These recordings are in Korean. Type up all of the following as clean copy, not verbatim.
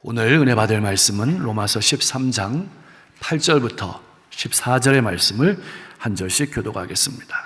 오늘 은혜 받을 말씀은 로마서 13장 8절부터 14절의 말씀을 한 절씩 교독하겠습니다.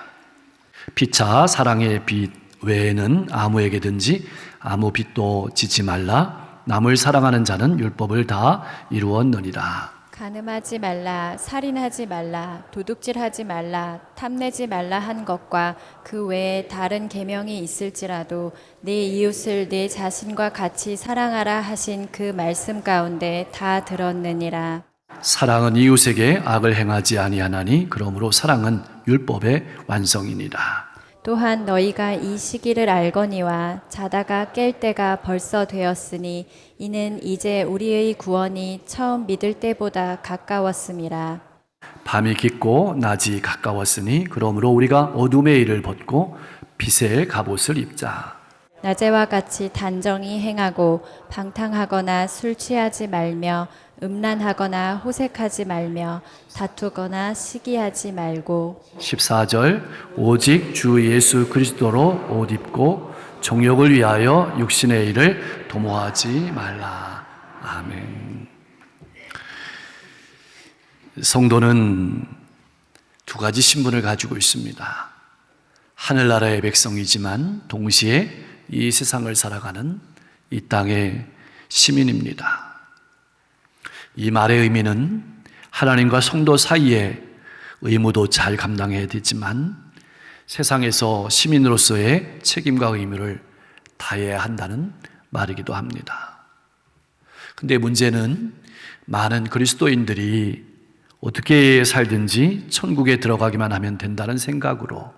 피차 사랑의 빚 외에는 아무에게든지 아무 빚도 지지 말라. 남을 사랑하는 자는 율법을 다 이루었느니라. 간음하지 말라, 살인하지 말라, 도둑질하지 말라, 탐내지 말라 한 것과 그 외에 다른 계명이 있을지라도 네 이웃을 네 자신과 같이 사랑하라 하신 그 말씀 가운데 다 들었느니라. 사랑은 이웃에게 악을 행하지 아니하나니 그러므로 사랑은 율법의 완성이니라. 또한 너희가 이 시기를 알거니와 자다가 깰 때가 벌써 되었으니 이는 이제 우리의 구원이 처음 믿을 때보다 가까웠음이라. 밤이 깊고 낮이 가까웠으니 그러므로 우리가 어둠의 일을 벗고 빛의 갑옷을 입자. 낮에와 같이 단정히 행하고 방탕하거나 술 취하지 말며 음란하거나 호색하지 말며 다투거나 시기하지 말고 14절 오직 주 예수 그리스도로 옷 입고 정욕을 위하여 육신의 일을 도모하지 말라. 아멘. 성도는 두 가지 신분을 가지고 있습니다. 하늘나라의 백성이지만 동시에 이 세상을 살아가는 이 땅의 시민입니다. 이 말의 의미는 하나님과 성도 사이의 의무도 잘 감당해야 되지만 세상에서 시민으로서의 책임과 의무를 다해야 한다는 말이기도 합니다. 근데 문제는 많은 그리스도인들이 어떻게 살든지 천국에 들어가기만 하면 된다는 생각으로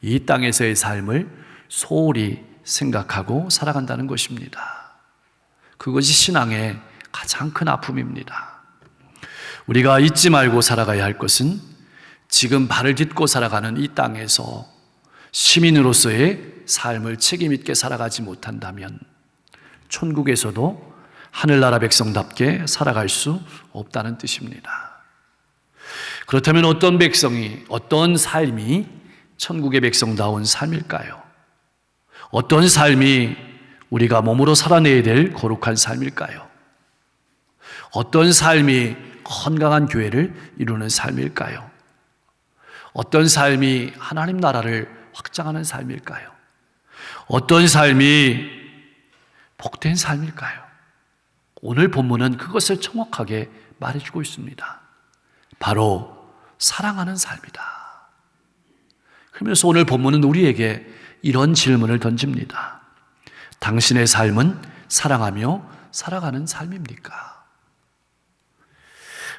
이 땅에서의 삶을 소홀히 생각하고 살아간다는 것입니다. 그것이 신앙의 가장 큰 아픔입니다. 우리가 잊지 말고 살아가야 할 것은 지금 발을 딛고 살아가는 이 땅에서 시민으로서의 삶을 책임 있게 살아가지 못한다면 천국에서도 하늘나라 백성답게 살아갈 수 없다는 뜻입니다. 그렇다면 어떤 백성이, 어떤 삶이 천국의 백성다운 삶일까요? 어떤 삶이 우리가 몸으로 살아내야 될 거룩한 삶일까요? 어떤 삶이 건강한 교회를 이루는 삶일까요? 어떤 삶이 하나님 나라를 확장하는 삶일까요? 어떤 삶이 복된 삶일까요? 오늘 본문은 그것을 정확하게 말해주고 있습니다. 바로 사랑하는 삶이다. 그러면서 오늘 본문은 우리에게 이런 질문을 던집니다. 당신의 삶은 사랑하며 살아가는 삶입니까?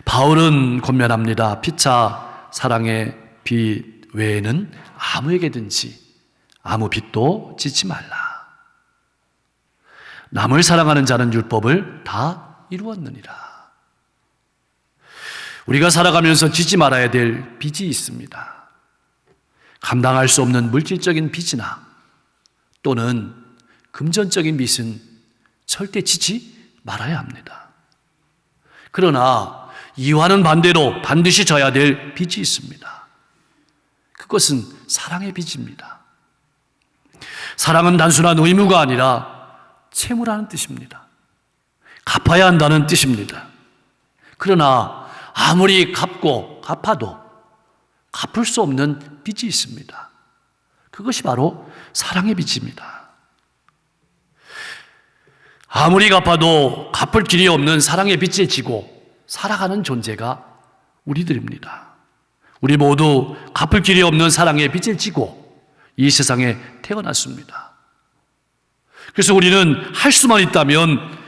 바울은 권면합니다. 피차 사랑의 빚 외에는 아무에게든지 아무 빚도 지지 말라. 남을 사랑하는 자는 율법을 다 이루었느니라. 우리가 살아가면서 지지 말아야 될 빚이 있습니다. 감당할 수 없는 물질적인 빚이나 또는 금전적인 빚은 절대 지지 말아야 합니다. 그러나 이와는 반대로 반드시 져야 될 빚이 있습니다. 그것은 사랑의 빚입니다. 사랑은 단순한 의무가 아니라 채무라는 뜻입니다. 갚아야 한다는 뜻입니다. 그러나 아무리 갚아도 갚을 수 없는 빚이 있습니다. 그것이 바로 사랑의 빚입니다. 아무리 갚아도 갚을 길이 없는 사랑의 빚에 지고 살아가는 존재가 우리들입니다. 우리 모두 갚을 길이 없는 사랑의 빚을 지고 이 세상에 태어났습니다. 그래서 우리는 할 수만 있다면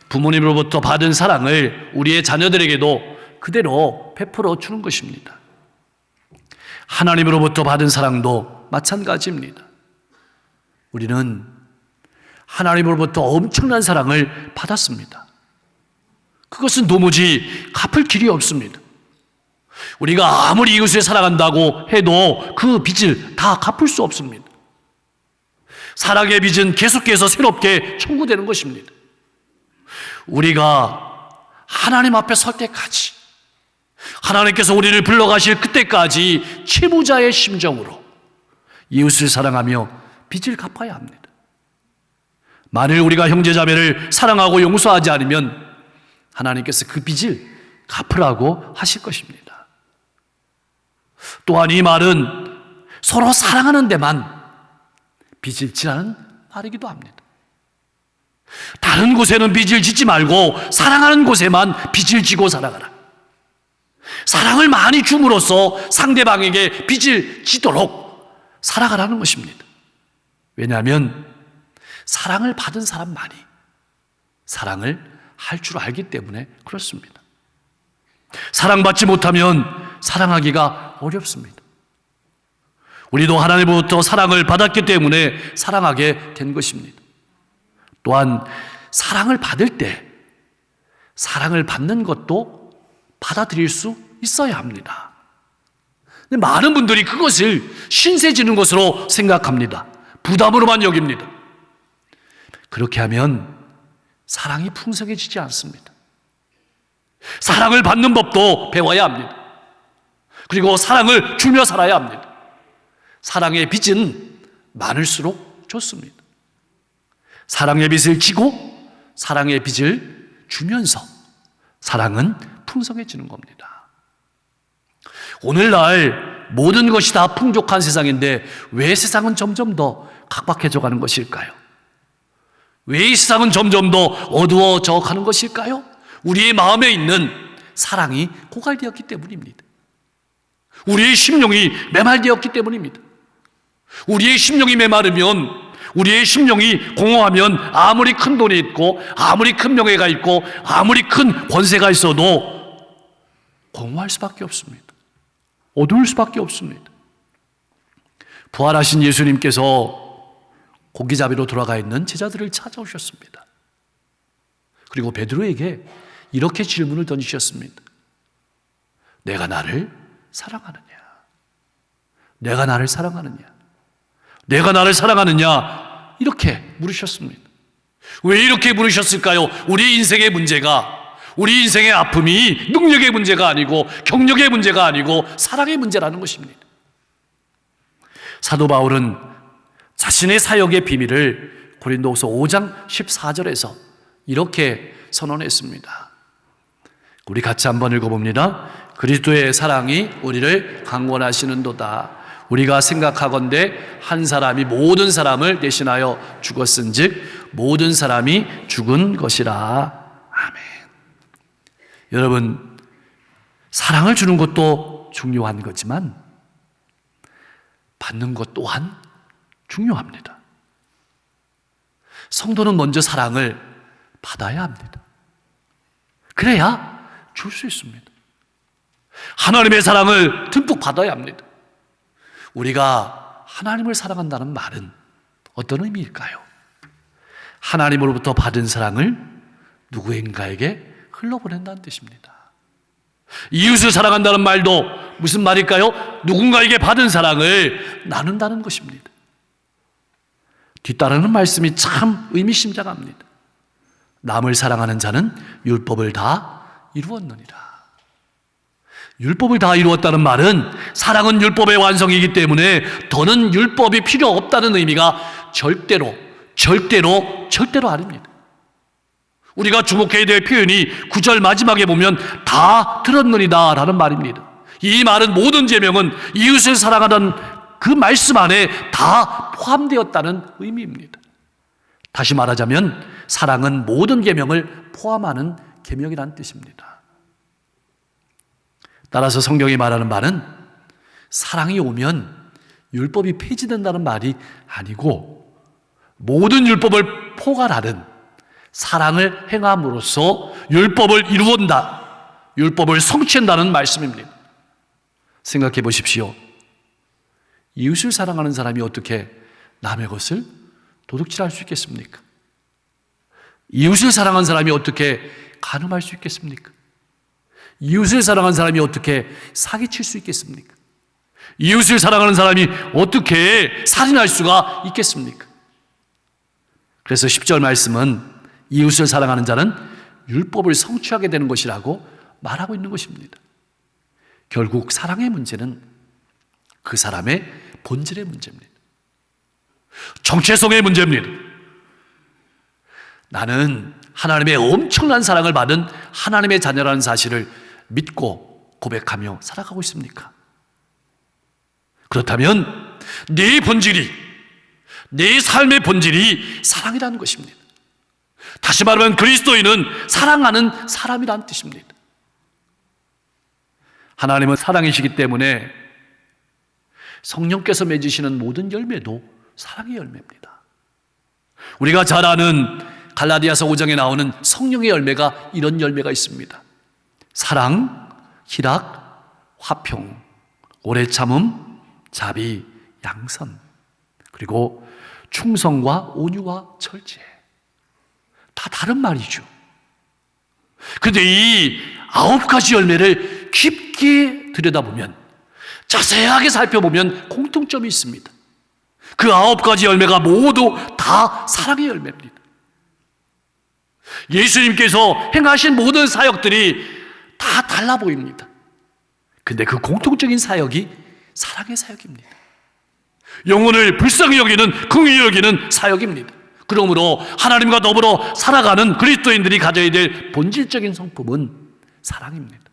부모님으로부터 받은 사랑을 우리의 자녀들에게도 그대로 베풀어 주는 것입니다. 하나님으로부터 받은 사랑도 마찬가지입니다. 우리는 하나님으로부터 엄청난 사랑을 받았습니다. 그것은 도무지 갚을 길이 없습니다. 우리가 아무리 이웃을 사랑한다고 해도 그 빚을 다 갚을 수 없습니다. 사랑의 빚은 계속해서 새롭게 청구되는 것입니다. 우리가 하나님 앞에 설 때까지, 하나님께서 우리를 불러가실 그때까지 채무자의 심정으로 이웃을 사랑하며 빚을 갚아야 합니다. 만일 우리가 형제자매를 사랑하고 용서하지 않으면 하나님께서 그 빚을 갚으라고 하실 것입니다. 또한 이 말은 서로 사랑하는 데만 빚을 지라는 말이기도 합니다. 다른 곳에는 빚을 짓지 말고 사랑하는 곳에만 빚을 지고 살아가라. 사랑을 많이 줌으로써 상대방에게 빚을 지도록 살아가라는 것입니다. 왜냐하면 사랑을 받은 사람만이 사랑을 할 줄 알기 때문에 그렇습니다. 사랑받지 못하면 사랑하기가 어렵습니다. 우리도 하나님으로부터 사랑을 받았기 때문에 사랑하게 된 것입니다. 또한 사랑을 받을 때 사랑을 받는 것도 받아들일 수 있어야 합니다. 근데 많은 분들이 그것을 신세 지는 것으로 생각합니다. 부담으로만 여깁니다. 그렇게 하면 사랑이 풍성해지지 않습니다. 사랑을 받는 법도 배워야 합니다. 그리고 사랑을 주며 살아야 합니다. 사랑의 빚은 많을수록 좋습니다. 사랑의 빚을 지고 사랑의 빚을 주면서 사랑은 풍성해지는 겁니다. 오늘날 모든 것이 다 풍족한 세상인데 왜 세상은 점점 더 각박해져 가는 것일까요? 왜 이 세상은 점점 더 어두워져 가는 것일까요? 우리의 마음에 있는 사랑이 고갈되었기 때문입니다. 우리의 심령이 메말되었기 때문입니다. 우리의 심령이 메마르면, 우리의 심령이 공허하면 아무리 큰 돈이 있고 아무리 큰 명예가 있고 아무리 큰 권세가 있어도 공허할 수밖에 없습니다. 어두울 수밖에 없습니다. 부활하신 예수님께서 고기잡이로 돌아가 있는 제자들을 찾아오셨습니다. 그리고 베드로에게 이렇게 질문을 던지셨습니다. 내가 나를 사랑하느냐? 내가 나를 사랑하느냐? 내가 나를 사랑하느냐? 이렇게 물으셨습니다. 왜 이렇게 물으셨을까요? 우리 인생의 문제가, 우리 인생의 아픔이 능력의 문제가 아니고 경력의 문제가 아니고 사랑의 문제라는 것입니다. 사도 바울은 자신의 사역의 비밀을 고린도후서 5장 14절에서 이렇게 선언했습니다. 우리 같이 한번 읽어봅니다. 그리스도의 사랑이 우리를 강권하시는도다. 우리가 생각하건대 한 사람이 모든 사람을 대신하여 죽었은즉 모든 사람이 죽은 것이라. 아멘. 여러분, 사랑을 주는 것도 중요한 거지만 받는 것 또한 중요합니다. 성도는 먼저 사랑을 받아야 합니다. 그래야 줄 수 있습니다. 하나님의 사랑을 듬뿍 받아야 합니다. 우리가 하나님을 사랑한다는 말은 어떤 의미일까요? 하나님으로부터 받은 사랑을 누구인가에게 흘러보낸다는 뜻입니다. 이웃을 사랑한다는 말도 무슨 말일까요? 누군가에게 받은 사랑을 나눈다는 것입니다. 뒤따르는 말씀이 참 의미심장합니다. 남을 사랑하는 자는 율법을 다 이루었느니라. 율법을 다 이루었다는 말은 사랑은 율법의 완성이기 때문에 더는 율법이 필요 없다는 의미가 절대로 아닙니다. 우리가 주목해야 될 표현이 9절 마지막에 보면 다 들었느니라 라는 말입니다. 이 말은 모든 계명은 이웃을 사랑하는 그 말씀 안에 다 포함되었다는 의미입니다. 다시 말하자면 사랑은 모든 계명을 포함하는 계명이라는 뜻입니다. 따라서 성경이 말하는 말은 사랑이 오면 율법이 폐지된다는 말이 아니고 모든 율법을 포괄하는 사랑을 행함으로써 율법을 이루온다, 율법을 성취한다는 말씀입니다. 생각해 보십시오. 이웃을 사랑하는 사람이 어떻게 남의 것을 도둑질할 수 있겠습니까? 이웃을 사랑하는 사람이 어떻게 간음할 수 있겠습니까? 이웃을 사랑하는 사람이 어떻게 사기칠 수 있겠습니까? 이웃을 사랑하는 사람이 어떻게 살인할 수가 있겠습니까? 그래서 10절 말씀은 이웃을 사랑하는 자는 율법을 성취하게 되는 것이라고 말하고 있는 것입니다. 결국 사랑의 문제는 그 사람의 본질의 문제입니다. 정체성의 문제입니다. 나는 하나님의 엄청난 사랑을 받은 하나님의 자녀라는 사실을 믿고 고백하며 살아가고 있습니까? 그렇다면 내 본질이, 내 삶의 본질이 사랑이라는 것입니다. 다시 말하면 그리스도인은 사랑하는 사람이라는 뜻입니다. 하나님은 사랑이시기 때문에 성령께서 맺으시는 모든 열매도 사랑의 열매입니다. 우리가 잘 아는 갈라디아서 5장에 나오는 성령의 열매가 이런 열매가 있습니다. 사랑, 희락, 화평, 오래 참음, 자비, 양선, 그리고 충성과 온유와 절제. 다 다른 말이죠. 그런데 이 9가지 열매를 깊게 들여다보면, 자세하게 살펴보면 공통점이 있습니다. 그 9가지 열매가 모두 다 사랑의 열매입니다. 예수님께서 행하신 모든 사역들이 다 달라 보입니다. 근데 그 공통적인 사역이 사랑의 사역입니다. 영혼을 불쌍히 여기는, 긍휼히 여기는 사역입니다. 그러므로 하나님과 더불어 살아가는 그리스도인들이 가져야 될 본질적인 성품은 사랑입니다.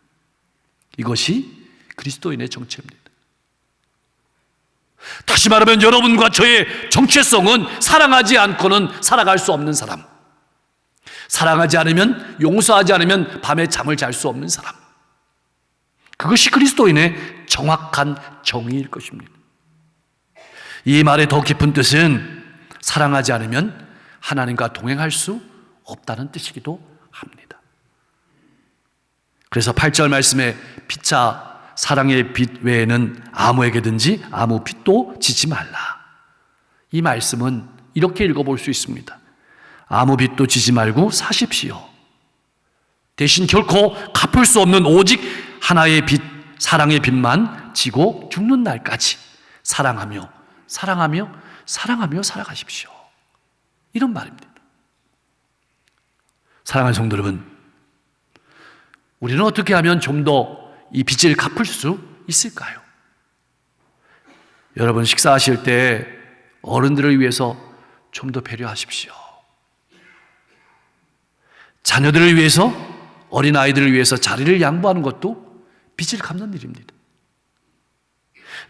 이것이 그리스도인의 정체입니다. 다시 말하면 여러분과 저의 정체성은 사랑하지 않고는 살아갈 수 없는 사람, 사랑하지 않으면, 용서하지 않으면 밤에 잠을 잘 수 없는 사람, 그것이 그리스도인의 정확한 정의일 것입니다. 이 말의 더 깊은 뜻은 사랑하지 않으면 하나님과 동행할 수 없다는 뜻이기도 합니다. 그래서 8절 말씀에 피차 사랑의 빛 외에는 아무에게든지 아무 빚도 지지 말라. 이 말씀은 이렇게 읽어볼 수 있습니다. 아무 빚도 지지 말고 사십시오. 대신 결코 갚을 수 없는 오직 하나의 빚, 사랑의 빚만 지고 죽는 날까지 사랑하며 살아가십시오. 이런 말입니다. 사랑하는 성도 여러분, 우리는 어떻게 하면 좀 더 이 빚을 갚을 수 있을까요? 여러분 식사하실 때 어른들을 위해서 좀 더 배려하십시오. 자녀들을 위해서, 어린아이들을 위해서 자리를 양보하는 것도 빚을 갚는 일입니다.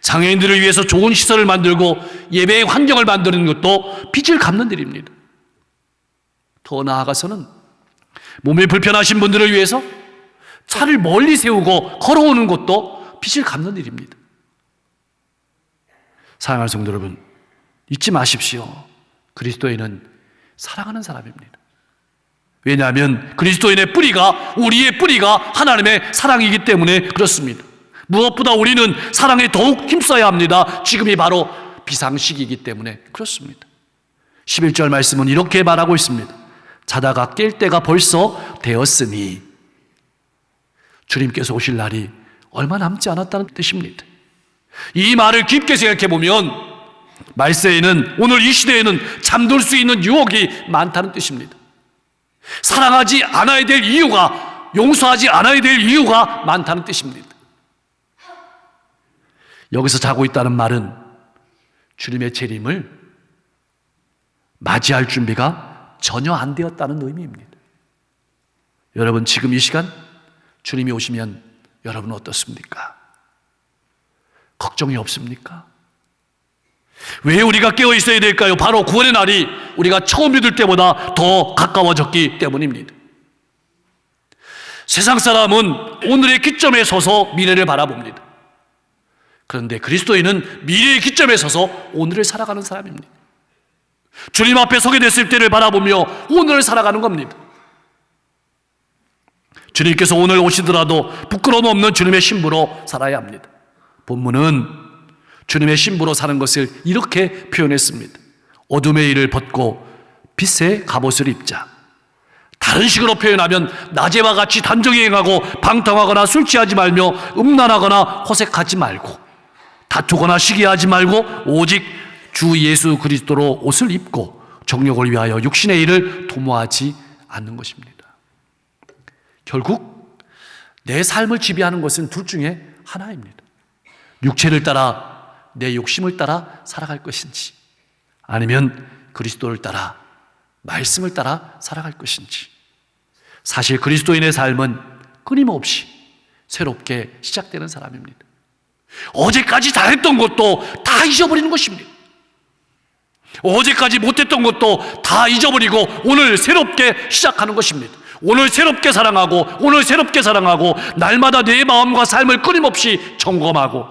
장애인들을 위해서 좋은 시설을 만들고 예배의 환경을 만드는 것도 빚을 갚는 일입니다. 더 나아가서는 몸이 불편하신 분들을 위해서 차를 멀리 세우고 걸어오는 것도 빚을 갚는 일입니다. 사랑하는 성도 여러분, 잊지 마십시오. 그리스도인은 사랑하는 사람입니다. 왜냐하면 그리스도인의 뿌리가, 우리의 뿌리가 하나님의 사랑이기 때문에 그렇습니다. 무엇보다 우리는 사랑에 더욱 힘써야 합니다. 지금이 바로 비상시기이기 때문에 그렇습니다. 11절 말씀은 이렇게 말하고 있습니다. 자다가 깰 때가 벌써 되었으니, 주님께서 오실 날이 얼마 남지 않았다는 뜻입니다. 이 말을 깊게 생각해 보면 말세에는, 오늘 이 시대에는 잠들 수 있는 유혹이 많다는 뜻입니다. 사랑하지 않아야 될 이유가, 용서하지 않아야 될 이유가 많다는 뜻입니다. 여기서 자고 있다는 말은 주님의 재림을 맞이할 준비가 전혀 안 되었다는 의미입니다. 여러분, 지금 이 시간 주님이 오시면 여러분은 어떻습니까? 걱정이 없습니까? 왜 우리가 깨어 있어야 될까요? 바로 구원의 날이 우리가 처음 믿을 때보다 더 가까워졌기 때문입니다. 세상 사람은 오늘의 기점에 서서 미래를 바라봅니다. 그런데 그리스도인은 미래의 기점에 서서 오늘을 살아가는 사람입니다. 주님 앞에 서게 됐을 때를 바라보며 오늘을 살아가는 겁니다. 주님께서 오늘 오시더라도 부끄러움 없는 주님의 신부로 살아야 합니다. 본문은 주님의 신부로 사는 것을 이렇게 표현했습니다. 어둠의 일을 벗고 빛의 갑옷을 입자. 다른 식으로 표현하면 낮에와 같이 단정히 행하고 방탕하거나 술 취하지 말며 음란하거나 호색하지 말고 다투거나 시기하지 말고 오직 주 예수 그리스도로 옷을 입고 정욕을 위하여 육신의 일을 도모하지 않는 것입니다. 결국 내 삶을 지배하는 것은 둘 중에 하나입니다. 육체를 따라, 내 욕심을 따라 살아갈 것인지, 아니면 그리스도를 따라 말씀을 따라 살아갈 것인지. 사실 그리스도인의 삶은 끊임없이 새롭게 시작되는 사람입니다. 어제까지 잘했던 것도 다 잊어버리는 것입니다. 어제까지 못했던 것도 다 잊어버리고 오늘 새롭게 시작하는 것입니다. 오늘 새롭게 사랑하고 오늘 새롭게 사랑하고 날마다 내 마음과 삶을 끊임없이 점검하고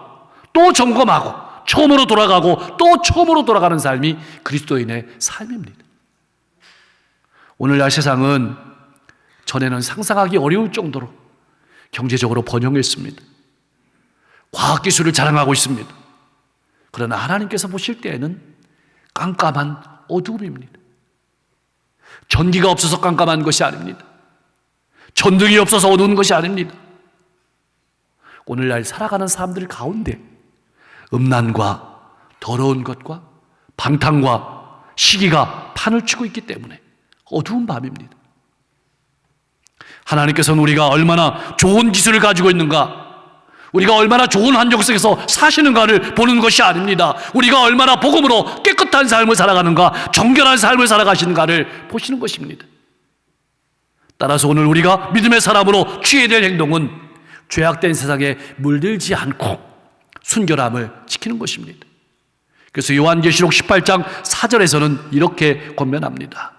또 점검하고 처음으로 돌아가고 또 처음으로 돌아가는 삶이 그리스도인의 삶입니다. 오늘날 세상은 전에는 상상하기 어려울 정도로 경제적으로 번영했습니다. 과학기술을 자랑하고 있습니다. 그러나 하나님께서 보실 때에는 깜깜한 어두움입니다. 전기가 없어서 깜깜한 것이 아닙니다. 전등이 없어서 어두운 것이 아닙니다. 오늘날 살아가는 사람들 가운데 음란과 더러운 것과 방탕과 시기가 판을 치고 있기 때문에 어두운 밤입니다. 하나님께서는 우리가 얼마나 좋은 기술을 가지고 있는가, 우리가 얼마나 좋은 환경 속에서 사시는가를 보는 것이 아닙니다. 우리가 얼마나 복음으로 깨끗한 삶을 살아가는가, 정결한 삶을 살아가시는가를 보시는 것입니다. 따라서 오늘 우리가 믿음의 사람으로 취해야 될 행동은 죄악된 세상에 물들지 않고 순결함을 지키는 것입니다. 그래서 요한계시록 18장 4절에서는 이렇게 권면합니다.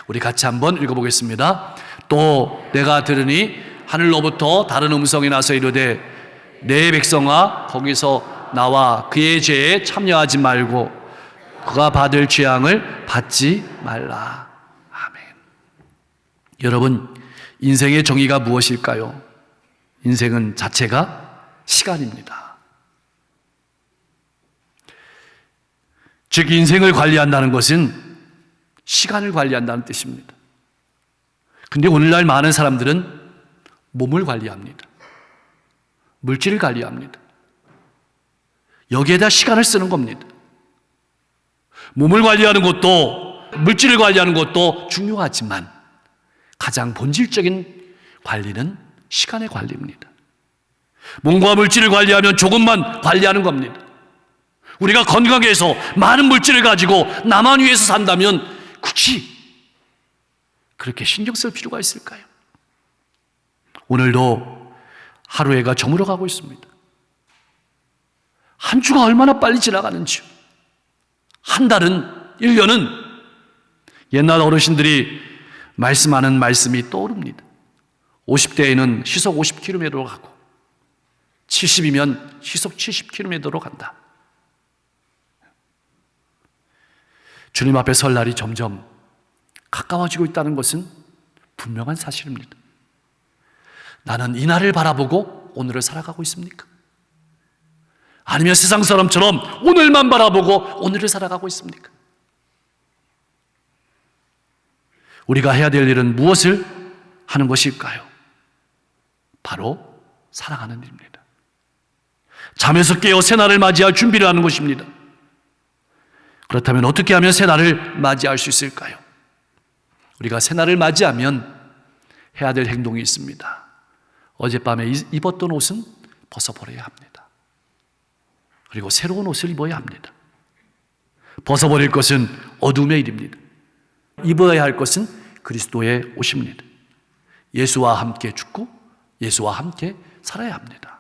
우리 같이 한번 읽어보겠습니다. 또 내가 들으니 하늘로부터 다른 음성이 나서 이르되 내 백성아 거기서 나와 그의 죄에 참여하지 말고 그가 받을 재앙을 받지 말라. 아멘. 여러분, 인생의 정의가 무엇일까요? 인생은 자체가 시간입니다. 즉 인생을 관리한다는 것은 시간을 관리한다는 뜻입니다. 근데 오늘날 많은 사람들은 몸을 관리합니다. 물질을 관리합니다. 여기에다 시간을 쓰는 겁니다. 몸을 관리하는 것도 물질을 관리하는 것도 중요하지만 가장 본질적인 관리는 시간의 관리입니다. 몸과 물질을 관리하면 조금만 관리하는 겁니다. 우리가 건강해 해서 많은 물질을 가지고 나만 위해서 산다면 굳이 그렇게 신경 쓸 필요가 있을까요? 오늘도 하루해가 저물어가고 있습니다. 한 주가 얼마나 빨리 지나가는지요. 한 달은, 1년은 옛날 어르신들이 말씀하는 말씀이 떠오릅니다. 50대에는 시속 50km로 가고 70이면 시속 70km로 간다. 주님 앞에 설 날이 점점 가까워지고 있다는 것은 분명한 사실입니다. 나는 이 날을 바라보고 오늘을 살아가고 있습니까? 아니면 세상 사람처럼 오늘만 바라보고 오늘을 살아가고 있습니까? 우리가 해야 될 일은 무엇을 하는 것일까요? 바로 사랑하는 일입니다. 잠에서 깨어 새날을 맞이할 준비를 하는 것입니다. 그렇다면 어떻게 하면 새날을 맞이할 수 있을까요? 우리가 새날을 맞이하면 해야 될 행동이 있습니다. 어젯밤에 입었던 옷은 벗어버려야 합니다. 그리고 새로운 옷을 입어야 합니다. 벗어버릴 것은 어둠의 일입니다. 입어야 할 것은 그리스도의 옷입니다. 예수와 함께 죽고 예수와 함께 살아야 합니다.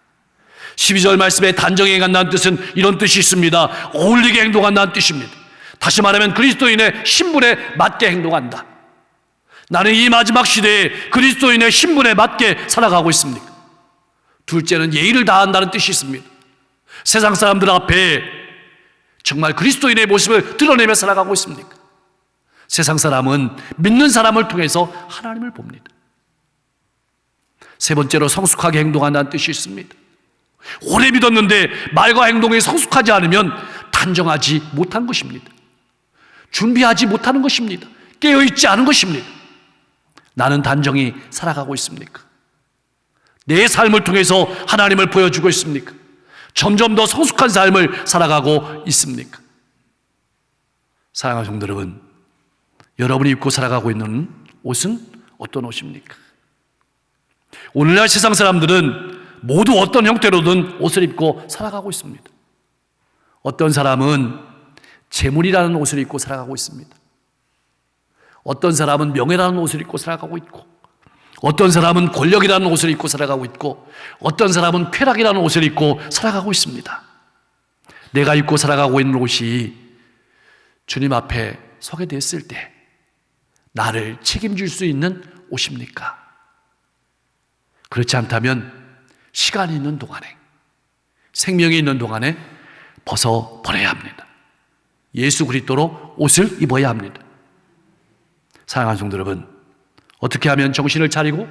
12절 말씀에 단정히 간다는 뜻은 이런 뜻이 있습니다. 어울리게 행동한다는 뜻입니다. 다시 말하면 그리스도인의 신분에 맞게 행동한다. 나는 이 마지막 시대에 그리스도인의 신분에 맞게 살아가고 있습니까? 둘째는 예의를 다한다는 뜻이 있습니다. 세상 사람들 앞에 정말 그리스도인의 모습을 드러내며 살아가고 있습니까? 세상 사람은 믿는 사람을 통해서 하나님을 봅니다. 세 번째로 성숙하게 행동한다는 뜻이 있습니다. 오래 믿었는데 말과 행동이 성숙하지 않으면 단정하지 못한 것입니다. 준비하지 못하는 것입니다. 깨어있지 않은 것입니다. 나는 단정히 살아가고 있습니까? 내 삶을 통해서 하나님을 보여주고 있습니까? 점점 더 성숙한 삶을 살아가고 있습니까? 사랑하는 성도 여러분, 여러분이 입고 살아가고 있는 옷은 어떤 옷입니까? 오늘날 세상 사람들은 모두 어떤 형태로든 옷을 입고 살아가고 있습니다. 어떤 사람은 재물이라는 옷을 입고 살아가고 있습니다. 어떤 사람은 명예라는 옷을 입고 살아가고 있고, 어떤 사람은 권력이라는 옷을 입고 살아가고 있고, 어떤 사람은 쾌락이라는 옷을 입고 살아가고 있습니다. 내가 입고 살아가고 있는 옷이 주님 앞에 서게 됐을 때 나를 책임질 수 있는 옷입니까? 그렇지 않다면 시간이 있는 동안에, 생명이 있는 동안에 벗어버려야 합니다. 예수 그리스도로 옷을 입어야 합니다. 사랑하는 성도 여러분, 어떻게 하면 정신을 차리고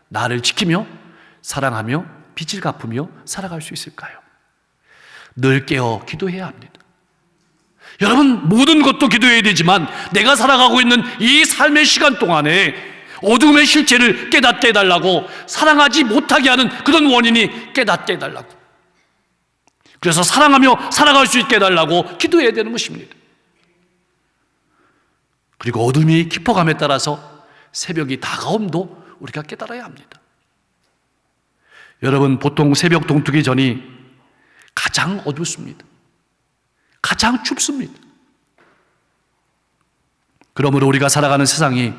나를 지키며 사랑하며 빚을 갚으며 살아갈 수 있을까요? 늘 깨어 기도해야 합니다. 여러분, 모든 것도 기도해야 되지만 내가 살아가고 있는 이 삶의 시간 동안에 어둠의 실체를 깨닫게 해달라고, 사랑하지 못하게 하는 그런 원인이 깨닫게 해달라고, 그래서 사랑하며 살아갈 수 있게 해달라고 기도해야 되는 것입니다. 그리고 어둠이 깊어감에 따라서 새벽이 다가옴도 우리가 깨달아야 합니다. 여러분, 보통 새벽 동트기 전이 가장 어둡습니다. 가장 춥습니다. 그러므로 우리가 살아가는 세상이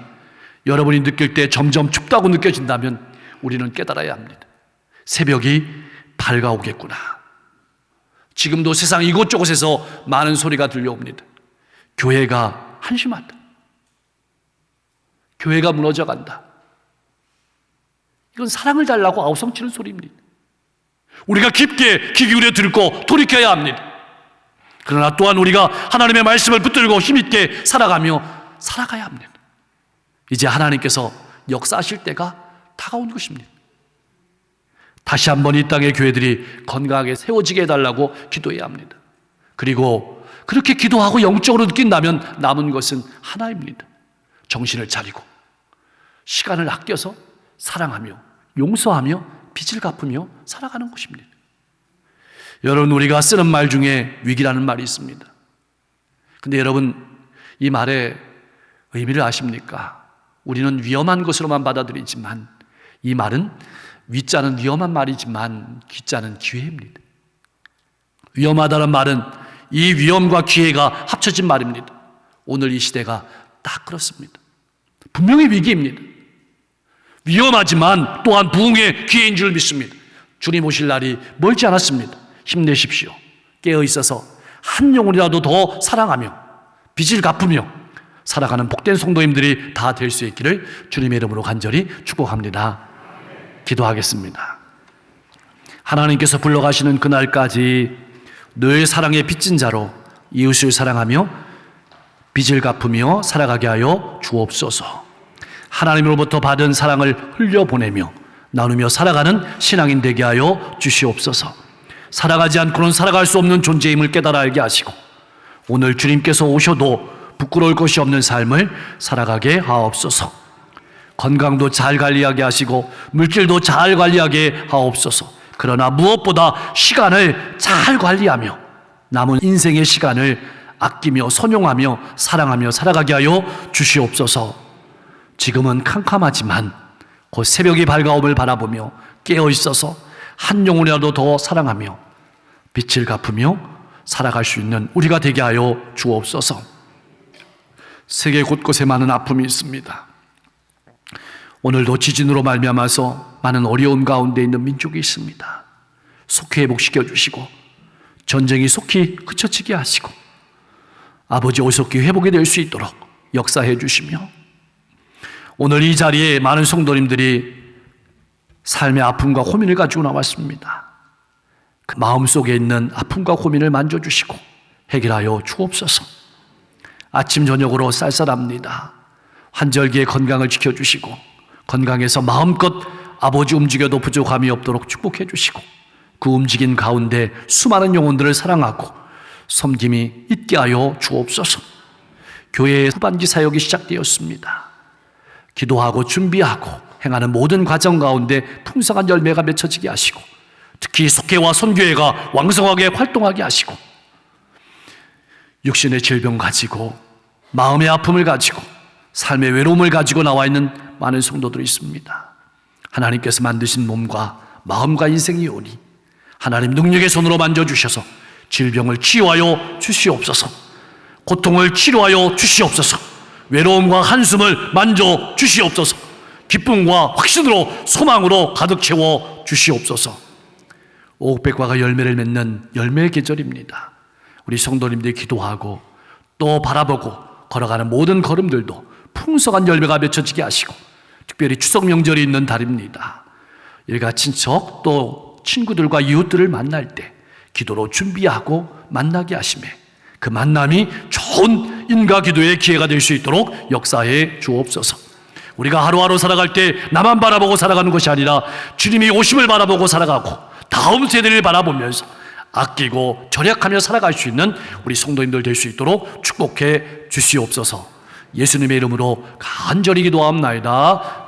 여러분이 느낄 때 점점 춥다고 느껴진다면 우리는 깨달아야 합니다. 새벽이 밝아오겠구나. 지금도 세상 이곳저곳에서 많은 소리가 들려옵니다. 교회가 한심하다. 교회가 무너져간다. 이건 사랑을 달라고 아우성치는 소리입니다. 우리가 깊게 귀 기울여 듣고 돌이켜야 합니다. 그러나 또한 우리가 하나님의 말씀을 붙들고 힘있게 살아가며 살아가야 합니다. 이제 하나님께서 역사하실 때가 다가온 것입니다. 다시 한번 이 땅의 교회들이 건강하게 세워지게 해달라고 기도해야 합니다. 그리고 그렇게 기도하고 영적으로 느낀다면 남은 것은 하나입니다. 정신을 차리고 시간을 아껴서 사랑하며 용서하며 빚을 갚으며 살아가는 것입니다. 여러분, 우리가 쓰는 말 중에 위기라는 말이 있습니다. 근데 여러분, 이 말의 의미를 아십니까? 우리는 위험한 것으로만 받아들이지만 이 말은 위자는 위험한 말이지만 기자는 기회입니다. 위험하다는 말은 이 위험과 기회가 합쳐진 말입니다. 오늘 이 시대가 딱 그렇습니다. 분명히 위기입니다. 위험하지만 또한 부흥의 기회인 줄 믿습니다. 주님 오실 날이 멀지 않았습니다. 힘내십시오. 깨어 있어서 한 영혼이라도 더 사랑하며 빚을 갚으며 살아가는 복된 성도님들이 다 될 수 있기를 주님의 이름으로 간절히 축복합니다. 기도하겠습니다. 하나님께서 불러가시는 그날까지 늘 사랑의 빚진 자로 이웃을 사랑하며 빚을 갚으며 살아가게 하여 주옵소서. 하나님으로부터 받은 사랑을 흘려보내며 나누며 살아가는 신앙인 되게 하여 주시옵소서. 살아가지 않고는 살아갈 수 없는 존재임을 깨달아 알게 하시고 오늘 주님께서 오셔도 부끄러울 것이 없는 삶을 살아가게 하옵소서. 건강도 잘 관리하게 하시고 물질도 잘 관리하게 하옵소서. 그러나 무엇보다 시간을 잘 관리하며 남은 인생의 시간을 아끼며 선용하며 사랑하며 살아가게 하여 주시옵소서. 지금은 캄캄하지만 곧 새벽이 밝아옴을 바라보며 깨어있어서 한 영혼이라도 더 사랑하며 빛을 갚으며 살아갈 수 있는 우리가 되게 하여 주옵소서. 세계 곳곳에 많은 아픔이 있습니다. 오늘도 지진으로 말미암아서 많은 어려움 가운데 있는 민족이 있습니다. 속히 회복시켜 주시고 전쟁이 속히 그쳐지게 하시고 아버지 오속히 회복이 될 수 있도록 역사해 주시며 오늘 이 자리에 많은 성도님들이 삶의 아픔과 고민을 가지고 나왔습니다. 그 마음속에 있는 아픔과 고민을 만져주시고 해결하여 주옵소서. 아침 저녁으로 쌀쌀합니다. 환절기에 건강을 지켜주시고 건강에서 마음껏 아버지 움직여도 부족함이 없도록 축복해 주시고 그 움직인 가운데 수많은 영혼들을 사랑하고 섬김이 있게 하여 주옵소서. 교회의 후반기 사역이 시작되었습니다. 기도하고 준비하고 행하는 모든 과정 가운데 풍성한 열매가 맺혀지게 하시고 특히 속회와 선교회가 왕성하게 활동하게 하시고 육신의 질병 가지고 마음의 아픔을 가지고 삶의 외로움을 가지고 나와 있는 많은 성도들이 있습니다. 하나님께서 만드신 몸과 마음과 인생이 오니 하나님 능력의 손으로 만져주셔서 질병을 치유하여 주시옵소서. 고통을 치료하여 주시옵소서. 외로움과 한숨을 만져 주시옵소서. 기쁨과 확신으로 소망으로 가득 채워 주시옵소서. 오곡백과가 열매를 맺는 열매의 계절입니다. 우리 성도님들이 기도하고 또 바라보고 걸어가는 모든 걸음들도 풍성한 열매가 맺혀지게 하시고, 특별히 추석 명절이 있는 달입니다. 일가 친척 또 친구들과 이웃들을 만날 때 기도로 준비하고 만나게 하시며, 그 만남이 좋은 인가 기도의 기회가 될 수 있도록 역사해 주옵소서. 우리가 하루하루 살아갈 때 나만 바라보고 살아가는 것이 아니라 주님이 오심을 바라보고 살아가고 다음 세대를 바라보면서 아끼고 절약하며 살아갈 수 있는 우리 성도님들 될 수 있도록 축복해 주시옵소서. 예수님의 이름으로 간절히 기도합나이다.